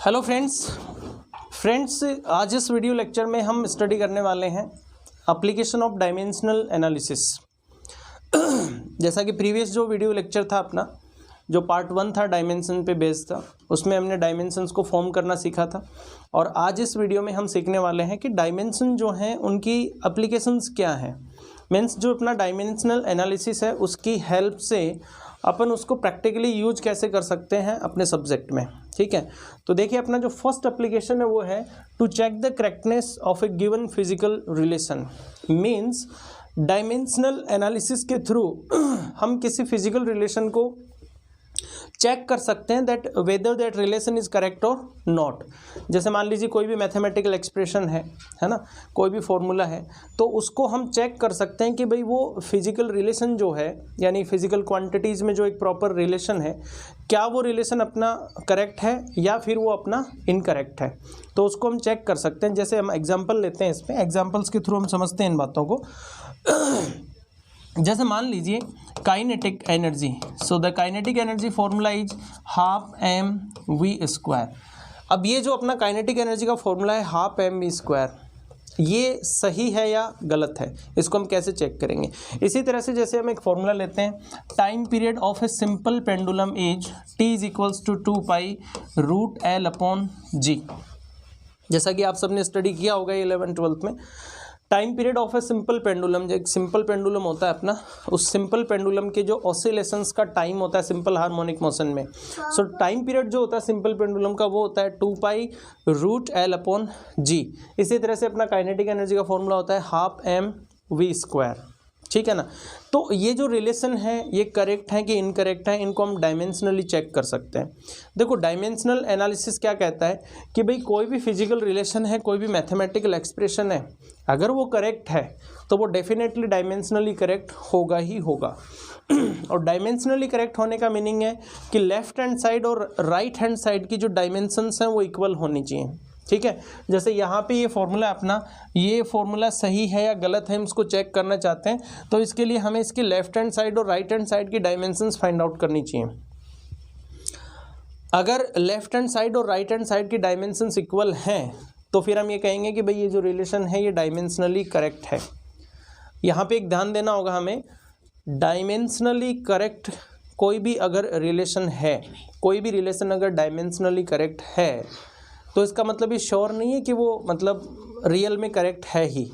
Hello friends आज इस video lecture में हम स्टडी करने वाले हैं एप्लीकेशन ऑफ डायमेंशनल एनालिसिस। जैसा कि प्रीवियस जो वीडियो लेक्चर था अपना, जो पार्ट 1 था डायमेंशन पे बेस्ड था, उसमें हमने डायमेंशंस को फॉर्म करना सीखा था। और आज इस वीडियो में हम सीखने वाले हैं कि डायमेंशन जो हैं उनकी एप्लीकेशंस क्या हैं। मीन्स जो अपना डायमेंशनल एनालिसिस है उसकी हेल्प से अपन उसको प्रैक्टिकली यूज कैसे कर सकते हैं अपने सब्जेक्ट में। ठीक है, तो देखिए अपना जो फर्स्ट एप्लीकेशन है वो है to check the correctness of a given physical relation. Means dimensional analysis के थ्रू हम किसी फिजिकल रिलेशन को चेक कर सकते हैं that whether that relation is correct और नॉट। जैसे मान लीजिए कोई भी मैथमेटिकल एक्सप्रेशन है ना, कोई भी फॉर्मूला है, तो उसको हम चेक कर सकते हैं कि भाई वो फिजिकल रिलेशन जो है, यानी फिजिकल क्वांटिटीज़ में जो एक प्रॉपर रिलेशन है, क्या वो रिलेशन अपना करेक्ट है या फिर वो अपना इनकरेक्ट है। तो उसको हम चेक कर सकते हैं। जैसे हम एग्जाम्पल लेते हैं, इसमें एग्जाम्पल्स के थ्रू हम समझते हैं इन बातों को। जैसे मान लीजिए kinetic energy, so the kinetic energy formula is ½ mv²। अब ये जो अपना काइनेटिक एनर्जी का फॉर्मूला है ½ mv², ये सही है या गलत है, इसको हम कैसे चेक करेंगे। इसी तरह से जैसे हम एक फॉर्मूला लेते हैं, time period of a simple pendulum is t = 2π√L/g। जैसा कि आप सबने स्टडी किया होगा 11th-12th में। Time period of a simple pendulum, जो एक सिंपल पेंडुलम होता है अपना, उस सिंपल पेंडुलम के जो ऑसिलेशंस का टाइम होता है सिंपल हार्मोनिक मोशन में, सो टाइम पीरियड जो होता है सिंपल पेंडुलम का वो होता है 2π√L/g। इसी तरह से अपना काइनेटिक एनर्जी का फॉर्मूला होता है ½ mv²। ठीक है ना। तो ये जो रिलेशन है ये करेक्ट है कि इनकरेक्ट है, इनको हम डायमेंशनली चेक कर सकते हैं। देखो डायमेंशनल एनालिसिस क्या कहता है कि भाई कोई भी फिजिकल रिलेशन है, कोई भी मैथमेटिकल एक्सप्रेशन है, अगर वो करेक्ट है तो वो डेफिनेटली डायमेंशनली करेक्ट होगा ही होगा। और डायमेंशनली करेक्ट होने का मीनिंग है कि लेफ्ट हैंड साइड और राइट हैंड साइड की जो डायमेंशंस हैं वो इक्वल होनी चाहिए। ठीक है, जैसे यहाँ पे ये फॉर्मूला अपना, ये फॉर्मूला सही है या गलत है, हम इसको चेक करना चाहते हैं, तो इसके लिए हमें इसकी लेफ्ट हैंड साइड और राइट हैंड साइड की डायमेंशंस फाइंड आउट करनी चाहिए। अगर लेफ्ट हैंड साइड और राइट हैंड साइड की डायमेंशंस इक्वल हैं तो फिर हम ये कहेंगे कि भाई ये जो रिलेशन है ये डायमेंशनली करेक्ट है। यहाँ पे एक ध्यान देना होगा हमें, डायमेंशनली करेक्ट कोई भी अगर रिलेशन है, कोई भी रिलेशन अगर डायमेंशनली करेक्ट है तो इसका मतलब ये श्योर नहीं है कि वो मतलब रियल में करेक्ट है ही।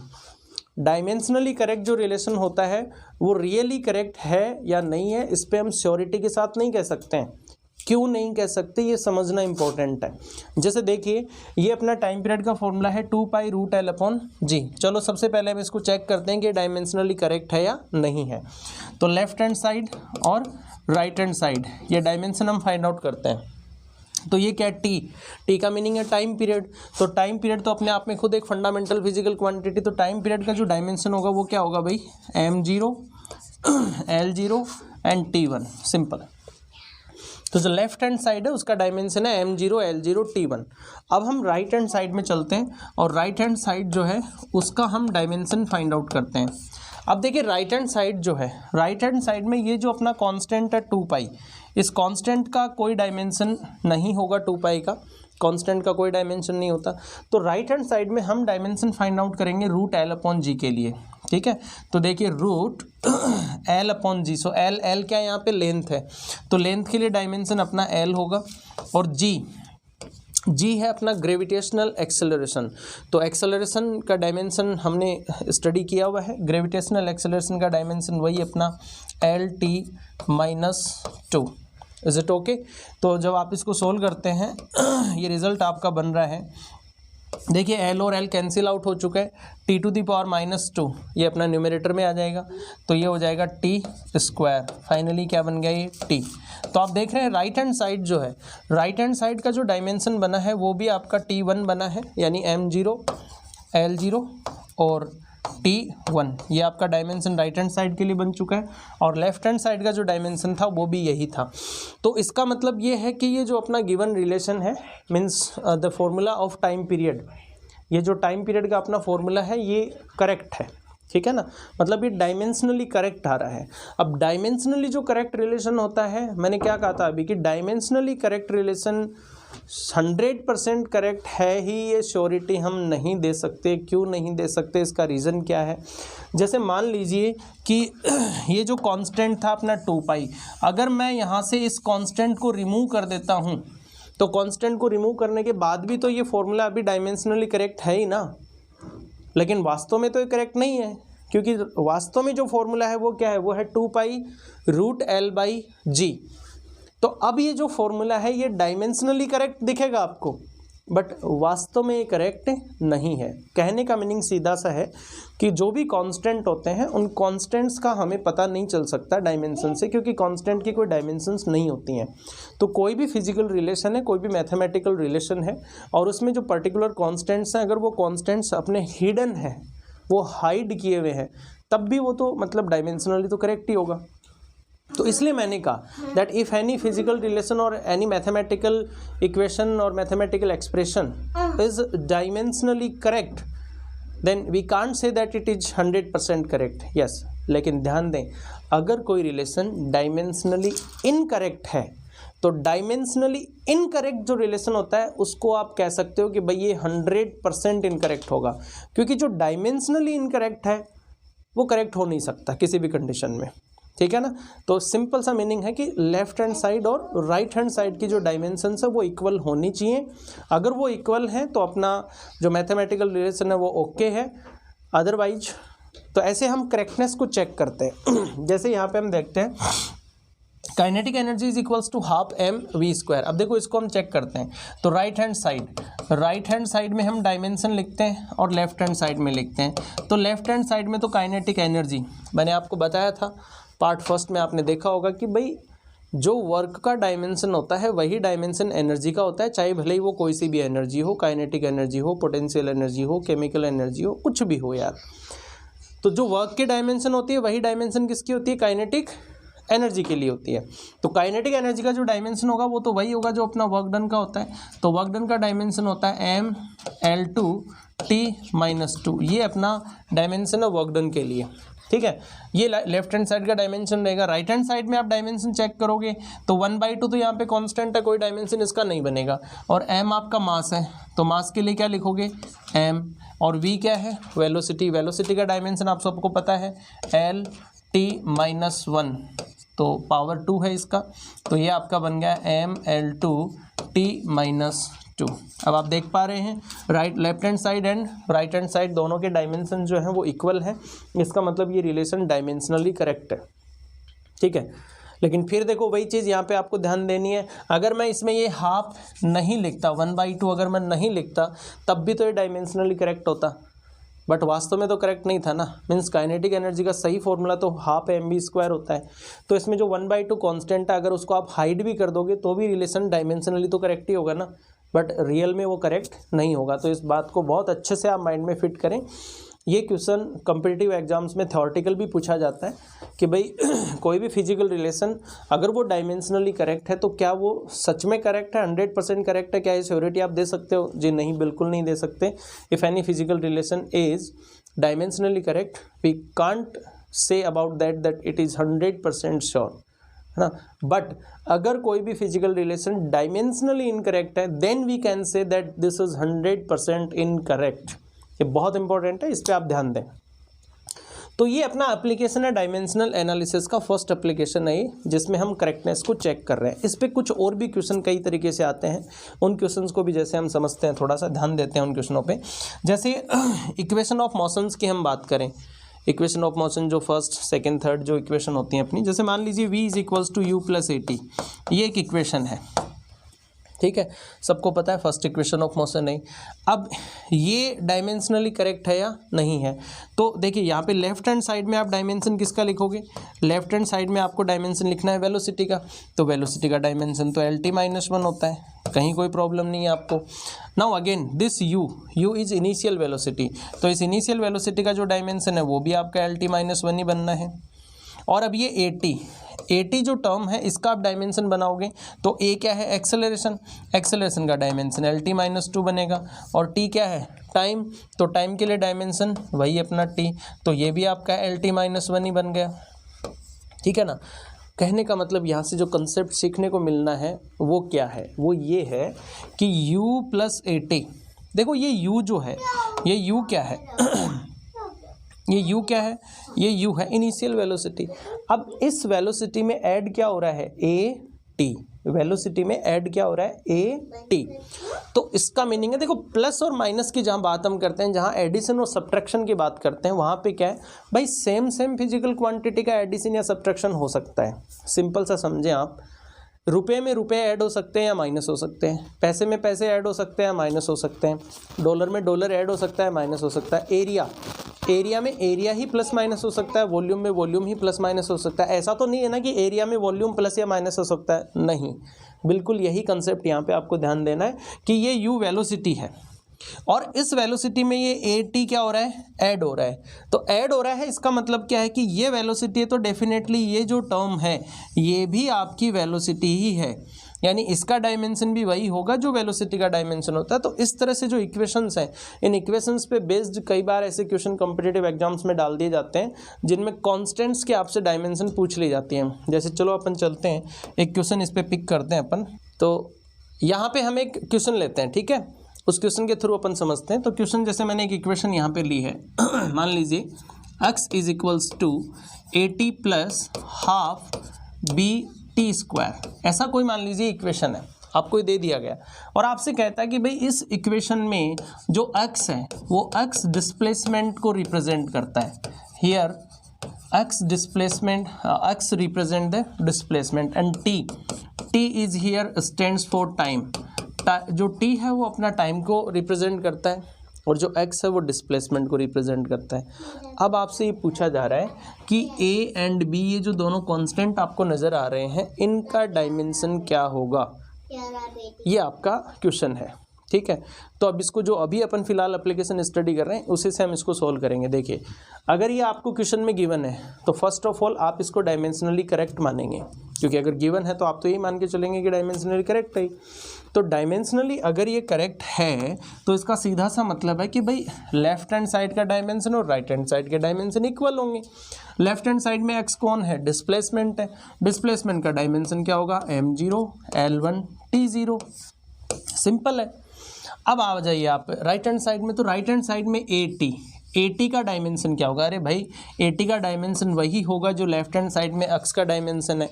डायमेंशनली करेक्ट जो रिलेशन होता है वो रियली करेक्ट है या नहीं है, इस पे हम श्योरिटी के साथ नहीं कह सकते हैं। क्यों नहीं कह सकते, ये समझना इंपॉर्टेंट है। जैसे देखिए ये अपना टाइम पीरियड का फॉर्मूला है 2π√L/g। चलो सबसे पहले हम इसको चेक करते हैं कि डायमेंशनली करेक्ट है या नहीं है। तो लेफ्ट हैंड साइड और राइट हैंड साइड ये डायमेंशन हम फाइंड आउट करते हैं। तो ये क्या है, टी का मीनिंग है टाइम पीरियड। तो टाइम पीरियड तो अपने आप में खुद एक फंडामेंटल फिजिकल क्वांटिटी, तो टाइम पीरियड का जो डायमेंशन होगा वो क्या होगा भाई, m0 L0 and t1, simple. तो जो लेफ्ट हैंड साइड है उसका डायमेंशन है m0 L0 t1। अब हम राइट हैंड साइड में चलते हैं और राइट हैंड साइड जो है उसका हम डायमेंशन फाइंड आउट करते हैं। अब देखिए राइट हैंड साइड जो है, राइट हैंड साइड में ये जो अपना कांस्टेंट है 2π, इस कांस्टेंट का कोई डायमेंशन नहीं होगा, 2π का कांस्टेंट का कोई डायमेंशन नहीं होता। तो राइट हैंड साइड में हम डायमेंशन फाइंड आउट करेंगे √L/g के लिए। ठीक है, तो देखिए √L/g, सो L क्या यहाँ पे लेंथ है, तो लेंथ के लिए डायमेंशन अपना L होगा। और G है अपना ग्रेविटेशनल एक्सेलरेशन। तो एक्सेलरेशन का डायमेंशन हमने स्टडी किया हुआ है, ग्रेविटेशनल एक्सेलरेशन का डायमेंशन वही अपना LT-2। Is it okay. तो जब आप इसको सोल्व करते हैं ये रिजल्ट आपका बन रहा है, देखिए L और L कैंसिल आउट हो चुका है, T⁻⁻2 ये अपना न्यूमरेटर में आ जाएगा, तो ये हो जाएगा t²। फाइनली क्या बन गया, ये t। तो आप देख रहे हैं राइट हैंड साइड जो है, राइट हैंड साइड का जो डायमेंशन बना है वो भी आपका t1 बना है, यानी m0 L0 और t1, ये आपका डायमेंशन राइट हैंड साइड के लिए बन चुका है। और लेफ्ट हैंड साइड का जो डायमेंशन था वो भी यही था। तो इसका मतलब ये है कि ये जो अपना गिवन रिलेशन है, means the formula of time period, ये जो टाइम पीरियड का अपना फॉर्मूला है ये करेक्ट है। ठीक है ना, मतलब ये डायमेंशनली करेक्ट आ रहा है। अब डायमेंशनली जो करेक्ट रिलेशन होता है, मैंने क्या कहा था अभी कि डायमेंशनली करेक्ट रिलेशन 100% करेक्ट है ही ये श्योरिटी हम नहीं दे सकते। क्यों नहीं दे सकते, इसका रीज़न क्या है? जैसे मान लीजिए कि ये जो कांस्टेंट था अपना 2 पाई, अगर मैं यहाँ से इस कांस्टेंट को रिमूव कर देता हूँ तो कांस्टेंट को रिमूव करने के बाद भी तो ये फॉर्मूला अभी डायमेंशनली करेक्ट है ही ना, लेकिन वास्तव में तो ये करेक्ट नहीं है, क्योंकि वास्तव में जो फॉर्मूला है वो क्या है, वो है 2π√L/g। तो अब ये जो फॉर्मूला है ये डायमेंशनली करेक्ट दिखेगा आपको, बट वास्तव में ये करेक्ट नहीं है। कहने का मीनिंग सीधा सा है कि जो भी कांस्टेंट होते हैं उन कांस्टेंट्स का हमें पता नहीं चल सकता डायमेंशन से, क्योंकि कांस्टेंट की कोई डायमेंशंस नहीं होती हैं। तो कोई भी फिजिकल रिलेशन है, कोई भी मैथमेटिकल रिलेशन है, और उसमें जो पर्टिकुलर कांस्टेंट्स हैं, अगर वो कांस्टेंट्स अपने हिडन है, वो हाइड किए हुए हैं, तब भी वो तो मतलब डायमेंशनली तो करेक्ट ही होगा। तो इसलिए मैंने कहा that if any physical relation और एनी मैथमेटिकल इक्वेशन और mathematical expression is dimensionally correct, then we can't say that it is 100% correct. Yes, लेकिन ध्यान दें, अगर कोई रिलेशन डायमेंशनली इनकरेक्ट है तो डायमेंशनली इनकरेक्ट जो रिलेशन होता है उसको आप कह सकते हो कि भाई ये 100% इनकरेक्ट होगा, क्योंकि जो डायमेंशनली इनकरेक्ट है वो करेक्ट हो नहीं सकता किसी भी कंडीशन में। ठीक है ना? तो सिंपल सा मीनिंग है कि लेफ्ट हैंड साइड और राइट हैंड साइड की जो डायमेंशंस है वो इक्वल होनी चाहिए। अगर वो इक्वल हैं तो अपना जो मैथमेटिकल रिलेशन है वो ओके है, अदरवाइज तो ऐसे हम करेक्टनेस को चेक करते हैं। जैसे यहाँ पे हम देखते हैं kinetic energy is equals to ½ mv²। अब देखो इसको हम चेक करते हैं, तो राइट हैंड साइड में हम डायमेंशन लिखते हैं और लेफ्ट हैंड साइड में लिखते हैं। तो लेफ्ट हैंड साइड में तो काइनेटिक एनर्जी मैंने आपको बताया था पार्ट फर्स्ट में, आपने देखा होगा कि भाई जो वर्क का डायमेंशन होता है वही डायमेंशन एनर्जी का होता है, चाहे भले ही वो कोई सी भी एनर्जी हो, काइनेटिक एनर्जी हो, पोटेंशियल एनर्जी हो, केमिकल एनर्जी हो, कुछ भी हो यार। तो जो वर्क की डायमेंशन होती है वही डायमेंशन किसकी होती है, काइनेटिक एनर्जी के लिए होती है। तो काइनेटिक एनर्जी का जो डायमेंशन होगा वो तो वही होगा जो अपना वर्क डन का होता है। तो वर्क डन का डायमेंशन होता है mL2T-2, ये अपना डायमेंशन है वर्क डन के लिए। ठीक है, ये लेफ्ट हैंड साइड का डायमेंशन रहेगा। राइट हैंड साइड में आप डायमेंशन चेक करोगे तो 1/2 तो यहाँ पे कांस्टेंट है, कोई डायमेंशन इसका नहीं बनेगा। और m आपका मास है, तो मास के लिए क्या लिखोगे m, और v क्या है, वेलोसिटी। वेलोसिटी का डायमेंशन आप सबको पता है L_T-1, तो पावर 2 है इसका, तो ये आपका बन गया mL2T-2। अब आप देख पा रहे हैं left hand side and right hand side दोनों के डायमेंशन जो हैं वो इक्वल है। इसका मतलब ये रिलेशन डायमेंशनली करेक्ट है। ठीक है, लेकिन फिर देखो वही चीज़ यहाँ पे आपको ध्यान देनी है, अगर मैं इसमें ये ½ नहीं लिखता, 1/2 अगर मैं नहीं लिखता तब भी तो ये डायमेंशनली करेक्ट होता, बट वास्तव में तो करेक्ट नहीं था ना। मीन्स काइनेटिक एनर्जी का सही फॉर्मूला तो ½ mv² होता है। तो इसमें जो 1/2 कांस्टेंट है, अगर उसको आप हाइड भी कर दोगे तो भी रिलेशन डायमेंशनली तो करेक्ट ही होगा ना, बट रियल में वो करेक्ट नहीं होगा। तो इस बात को बहुत अच्छे से आप माइंड में फिट करें। ये क्वेश्चन कॉम्पिटिटिव एग्जाम्स में थ्योरेटिकल भी पूछा जाता है कि भाई कोई भी फिजिकल रिलेशन अगर वो डायमेंशनली करेक्ट है तो क्या वो सच में करेक्ट है, 100% करेक्ट है, क्या ये श्योरिटी आप दे सकते हो? जी नहीं, बिल्कुल नहीं दे सकते। If any physical relation is dimensionally correct we can't say about that it is 100% sure, है ना। बट अगर कोई भी फिजिकल रिलेशन डायमेंशनली इनकरेक्ट है then we can say that this is 100% incorrect. ये बहुत इंपॉर्टेंट है, इस पर आप ध्यान दें। तो ये अपना एप्लीकेशन है डायमेंशनल एनालिसिस का, फर्स्ट एप्लीकेशन है ये, जिसमें हम करेक्टनेस को चेक कर रहे हैं। इस पे कुछ और भी क्वेश्चन कई तरीके से आते हैं, उन क्वेश्चंस को भी जैसे हम समझते हैं, थोड़ा सा ध्यान देते हैं उन क्वेश्चनों पे। जैसे इक्वेशन ऑफ मोशंस की हम बात करें, इक्वेशन ऑफ मोशन जो फर्स्ट सेकंड थर्ड जो इक्वेशन होती हैं अपनी, जैसे मान लीजिए v = u + at, ये एक इक्वेशन है। ठीक है, सबको पता है फर्स्ट इक्वेशन ऑफ मोशन है। अब ये डायमेंशनली करेक्ट है या नहीं है? तो देखिए यहाँ पे लेफ्ट हैंड साइड में आप डायमेंशन किसका लिखोगे, लेफ्ट हैंड साइड में आपको डायमेंशन लिखना है वेलोसिटी का, तो वेलोसिटी का डायमेंशन तो Lt-1 होता है, कहीं कोई प्रॉब्लम नहीं है आपको। Now again this u is initial velocity, तो इस इनिशियल वेलोसिटी का जो डायमेंशन है वो भी आपका Lt-1 ही बनना है। और अब ये at जो टर्म है इसका आप डायमेंशन बनाओगे तो a क्या है, एक्सेलरेशन का डायमेंशन Lt-2 बनेगा, और t क्या है, टाइम, तो टाइम के लिए डायमेंशन वही अपना t, तो ये भी आपका Lt-1 ही बन गया। ठीक है ना। कहने का मतलब यहाँ से जो कंसेप्ट सीखने को मिलना है वो क्या है, वो ये है कि u प्लस ए टी, देखो ये u जो है, ये u क्या है ये u क्या है, ये u है इनिशियल वेलोसिटी। अब इस वेलोसिटी में ऐड क्या हो रहा है, ए टी, वेलोसिटी में ऐड क्या हो रहा है, ए टी। तो इसका मीनिंग है, देखो प्लस और माइनस की जहाँ बात हम करते हैं, जहाँ एडिशन और सब्ट्रैक्शन की बात करते हैं, वहाँ पे क्या है भाई, सेम फिजिकल क्वांटिटी का एडिशन या सब्ट्रैक्शन हो सकता है। सिंपल सा समझें आप, रुपए में रुपए ऐड हो सकते हैं या माइनस हो सकते हैं, पैसे में पैसे ऐड हो सकते हैं या माइनस हो सकते हैं, डॉलर में डॉलर ऐड हो सकता है, माइनस हो सकता है, एरिया में एरिया ही प्लस माइनस हो सकता है, वॉल्यूम में वॉल्यूम ही प्लस माइनस हो सकता है। ऐसा तो नहीं है ना कि एरिया में वॉल्यूम प्लस या माइनस हो सकता है, नहीं, बिल्कुल यही कंसेप्ट यहाँ पे आपको ध्यान देना है कि ये u वेलोसिटी है और इस वेलोसिटी में ये ए टी क्या हो रहा है, ऐड हो रहा है। तो ऐड हो रहा है, इसका मतलब क्या है कि ये वेलोसिटी है, तो डेफिनेटली ये जो टर्म है ये भी आपकी वेलोसिटी ही है, यानी इसका डायमेंशन भी वही होगा जो वेलोसिटी का डायमेंशन होता है। तो इस तरह से जो इक्वेशंस हैं, इन इक्वेशंस पे बेस्ड कई बार ऐसे क्वेश्चन कॉम्पिटिटिव एग्जाम्स में डाल दिए जाते हैं जिनमें कॉन्स्टेंट्स के आपसे डायमेंशन पूछ ली जाती हैं। जैसे चलो अपन चलते हैं, एक क्वेश्चन इस पर पिक करते हैं अपन। तो यहाँ पे हम एक क्वेश्चन लेते हैं, ठीक है, उस क्वेश्चन के थ्रू अपन समझते हैं। तो क्वेश्चन जैसे मैंने एक इक्वेशन यहाँ पे ली है मान लीजिए x is equals to a t plus half b t square, ऐसा कोई मान लीजिए इक्वेशन है, आपको ये दे दिया गया और आपसे कहता है कि भाई इस इक्वेशन में जो x है वो x डिस्प्लेसमेंट को रिप्रेजेंट करता है। Here x displacement, x represent the displacement and t is here stands for time. जो t है वो अपना टाइम को रिप्रेजेंट करता है और जो x है वो डिस्प्लेसमेंट को रिप्रेजेंट करता है। अब आपसे ये पूछा जा रहा है कि a एंड b, ये जो दोनों कांस्टेंट आपको नज़र आ रहे हैं, इनका डायमेंशन क्या होगा, ये आपका क्वेश्चन है, ठीक है। तो अब इसको जो अभी अपन फिलहाल एप्लीकेशन स्टडी कर रहे हैं उसी से हम इसको सॉल्व करेंगे। देखिए, अगर ये आपको क्वेश्चन में गिवन है तो फर्स्ट ऑफ ऑल आप इसको डायमेंशनली करेक्ट मानेंगे, क्योंकि अगर गिवन है तो आप तो यही मान के चलेंगे कि डायमेंशनली करेक्ट है। तो डायमेंशनली अगर ये करेक्ट है तो इसका सीधा सा मतलब है कि भाई लेफ्ट हैंड साइड का डायमेंशन और राइट हैंड साइड के डायमेंशन इक्वल होंगे। लेफ्ट हैंड साइड में x कौन है, डिस्प्लेसमेंट है, डिस्प्लेसमेंट का डायमेंशन क्या होगा, m0 l1 t0, सिंपल है। अब आ जाइए आप राइट हैंड साइड में, तो राइट हैंड साइड में ए टी का डायमेंशन क्या होगा, अरे भाई ए टी का डायमेंशन वही होगा जो लेफ्ट हैंड साइड में x का डायमेंशन है।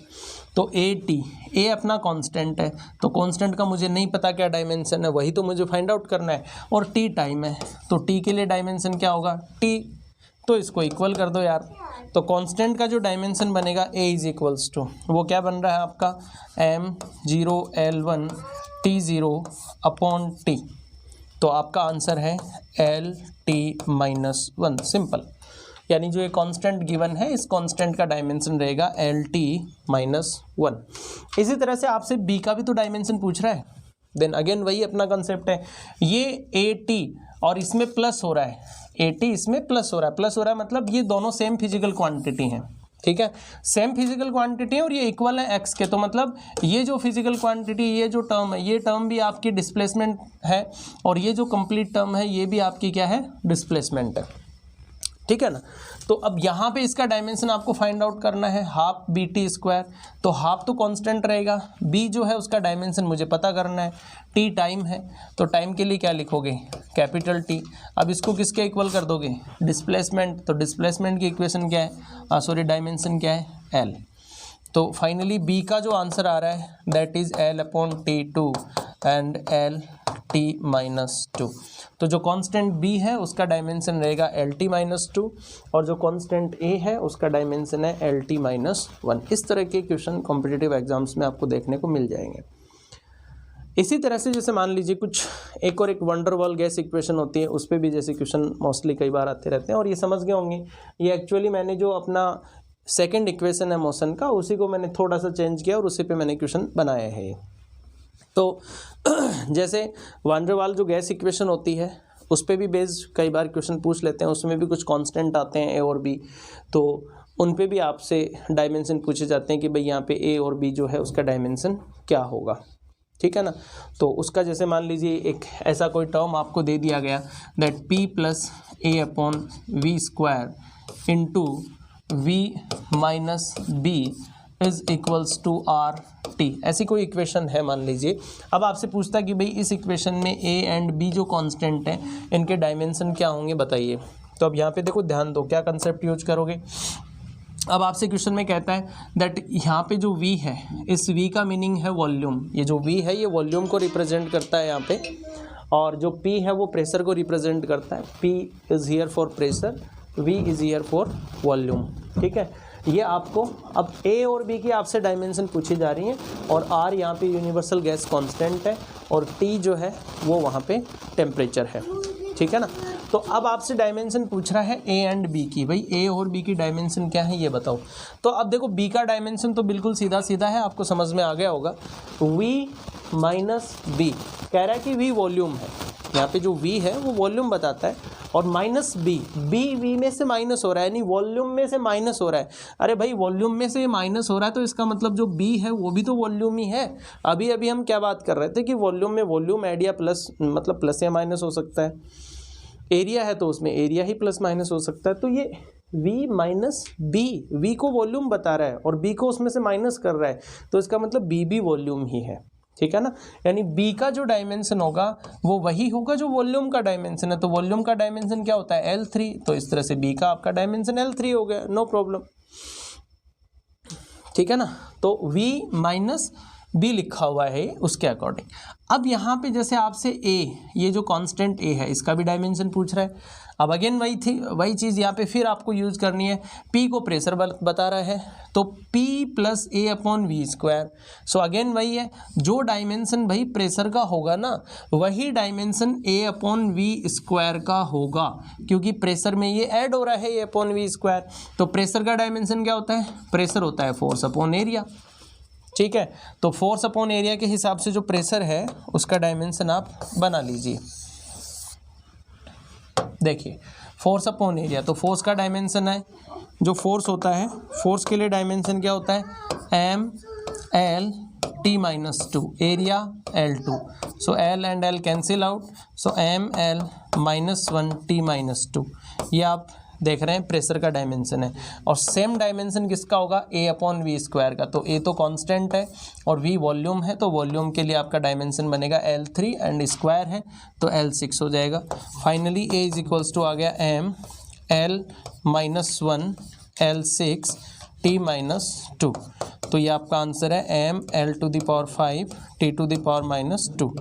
तो ए टी, ए अपना कांस्टेंट है, तो कांस्टेंट का मुझे नहीं पता क्या डायमेंशन है, वही तो मुझे फाइंड आउट करना है। और टी टाइम है, तो टी के लिए डायमेंशन क्या होगा, टी, तो इसको इक्वल कर दो यार। तो कांस्टेंट का जो डायमेंशन बनेगा ए इज इक्वल्स टू, वो क्या बन रहा है आपका m0 l1 t0 upon T. तो आपका आंसर है एल टी माइनस 1, सिंपल। यानी जो ये कांस्टेंट गिवन है इस कांस्टेंट का डायमेंशन रहेगा एल टी माइनस 1। इसी तरह से आपसे बी का भी तो डायमेंशन पूछ रहा है, देन अगेन वही अपना कंसेप्ट है, ये ए टी और इसमें प्लस हो रहा है, ए टी इसमें प्लस हो रहा है मतलब ये दोनों सेम फिजिकल क्वांटिटी हैं, ठीक है, सेम फिजिकल क्वांटिटी है और ये इक्वल है x के। तो मतलब ये जो फिजिकल क्वांटिटी, ये जो टर्म है, ये टर्म भी आपकी डिस्प्लेसमेंट है और ये जो कंप्लीट टर्म है ये भी आपकी क्या है, डिस्प्लेसमेंट है, ठीक है ना। तो अब यहाँ पे इसका डायमेंशन आपको फाइंड आउट करना है, हाफ बी टी स्क्वायर। तो हाफ तो कांस्टेंट रहेगा, बी जो है उसका डायमेंशन मुझे पता करना है, टी टाइम है, तो टाइम के लिए क्या लिखोगे, कैपिटल टी। अब इसको किसके इक्वल कर दोगे, डिस्प्लेसमेंट, तो डिस्प्लेसमेंट की इक्वेशन क्या है, डायमेंशन क्या है, एल। तो फाइनली बी का जो आंसर आ रहा है that is L upon T two and L T minus 2। तो जो कांस्टेंट b है उसका डायमेंशन रहेगा एल टी माइनस 2 और जो कांस्टेंट a है उसका डायमेंशन है एल टी माइनस 1। इस तरह के क्वेश्चन कॉम्पिटिटिव एग्जाम्स में आपको देखने को मिल जाएंगे। इसी तरह से जैसे मान लीजिए कुछ एक और एक वंडर वॉल गैस इक्वेशन होती है, उस पर भी जैसे क्वेश्चन मोस्टली कई बार आते रहते हैं और ये समझ गए होंगे। ये एक्चुअली मैंने जो अपना सेकेंड इक्वेशन है मोशन का, उसी को मैंने थोड़ा सा चेंज किया और उसी पे मैंने क्वेश्चन बनाया है। तो जैसे वंडर वॉल जो गैस इक्वेशन होती है उस पर भी बेस्ड कई बार क्वेश्चन पूछ लेते हैं, उसमें भी कुछ कांस्टेंट आते हैं ए और बी, तो उन पे भी आपसे डायमेंशन पूछे जाते हैं कि भाई यहाँ पे ए और बी जो है उसका डायमेंशन क्या होगा, ठीक है ना। तो उसका जैसे मान लीजिए एक ऐसा कोई टर्म आपको दे दिया गया that p plus a upon V square into V minus b is equals to R T, ऐसी कोई इक्वेशन है मान लीजिए। अब आपसे पूछता है कि भाई इस इक्वेशन में ए एंड बी जो कांस्टेंट हैं इनके डायमेंशन क्या होंगे बताइए। तो अब यहाँ पे देखो ध्यान दो, क्या कंसेप्ट यूज करोगे। अब आपसे क्वेश्चन में कहता है दैट यहाँ पे जो v है, इस v का मीनिंग है वॉल्यूम। ये जो v है ये वॉल्यूम को रिप्रेजेंट करता है यहाँ पे, और जो p है वो प्रेशर को रिप्रेजेंट करता है। p is here for pressure, v is here for volume. ठीक है, ये आपको अब a और b की आपसे डायमेंशन पूछी जा रही हैं, और r यहाँ पे यूनिवर्सल गैस कांस्टेंट है, और t जो है वो वहाँ पे टेम्परेचर है। ठीक है ना। तो अब आपसे डायमेंशन पूछ रहा है a एंड b की, भाई a और b की डायमेंशन क्या है ये बताओ। तो अब देखो b का डायमेंशन तो बिल्कुल सीधा सीधा है, आपको समझ में आ गया होगा। v माइनस b कह रहा है कि v वॉल्यूम है, यहाँ पे जो v है वो वॉल्यूम बताता है, और माइनस b v में से माइनस हो रहा है, यानी वॉल्यूम में से माइनस हो रहा है। अरे भाई वॉल्यूम में से माइनस हो रहा है तो इसका मतलब जो b है वो भी तो वॉल्यूम ही है। अभी अभी हम क्या बात कर रहे थे कि वॉल्यूम में वॉल्यूम ऐड या प्लस, मतलब प्लस या माइनस हो सकता है। एरिया है तो उसमें एरिया ही प्लस माइनस हो सकता है। तो ये v माइनस b, v को वॉल्यूम बता रहा है और b को उसमें से माइनस कर रहा है, तो इसका मतलब b भी वॉल्यूम ही है। ठीक है ना, यानी b का जो डायमेंशन होगा वो वही होगा जो वॉल्यूम का डायमेंशन है। तो वॉल्यूम का डायमेंशन क्या होता है L3, तो इस तरह से b का आपका डायमेंशन L3 हो गया, नो प्रॉब्लम। ठीक है ना, तो v माइनस b लिखा हुआ है उसके अकॉर्डिंग। अब यहाँ पे जैसे आपसे a, ये जो कांस्टेंट a है इसका भी डायमेंशन पूछ रहा है। अब अगेन वही चीज़ यहाँ पे फिर आपको यूज़ करनी है। p को प्रेशर बता रहा है, तो p plus a upon V square. So again वही है, जो डायमेंशन भाई प्रेशर का होगा ना वही dimension a upon V square का होगा, क्योंकि प्रेशर में ये ऐड हो रहा है a अपॉन वी स्क्वायर। तो प्रेशर का डायमेंशन क्या होता है, प्रेशर होता है फोर्स अपॉन एरिया। ठीक है, तो फोर्स अपॉन एरिया के हिसाब से जो प्रेशर है उसका डायमेंशन आप बना लीजिए। देखिए फोर्स अपॉन एरिया, तो फोर्स का डायमेंशन है, जो फोर्स होता है फोर्स के लिए डायमेंशन क्या होता है M L T minus two, area L2। So L and L cancel out, so M L minus one T minus two. ये आप देख रहे हैं प्रेशर का डायमेंशन है। और सेम डायमेंशन किसका होगा, a अपॉन वी स्क्वायर का। तो a तो कांस्टेंट है और v वॉल्यूम है, तो वॉल्यूम के लिए आपका डायमेंशन बनेगा L3 एंड स्क्वायर है तो L6 हो जाएगा। Finally a is equals to आ गया m l minus one L6 t minus two. तो ये आपका आंसर है m l to the power 5 t to the power minus two.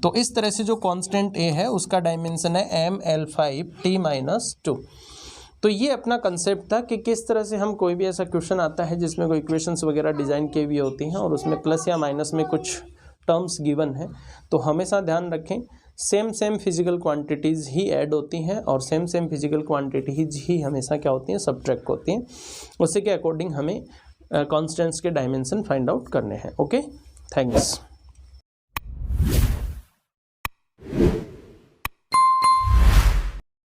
तो इस तरह से जो कांस्टेंट a है उसका डायमेंशन है m l5 t minus two. तो ये अपना कंसेप्ट था कि किस तरह से हम कोई भी ऐसा क्वेश्चन आता है जिसमें कोई इक्वेशंस वगैरह डिज़ाइन की हुई होती हैं और उसमें प्लस या माइनस में कुछ टर्म्स गिवन है, तो हमेशा ध्यान रखें सेम फिजिकल क्वांटिटीज़ ही ऐड होती हैं और सेम फिजिकल क्वांटिटीज़ ही हमेशा क्या होती हैं, सब्ट्रैक्ट होती हैं। उसी के अकॉर्डिंग हमें कॉन्स्टेंट्स के डायमेंशन फाइंड आउट करने हैं। Okay, thanks.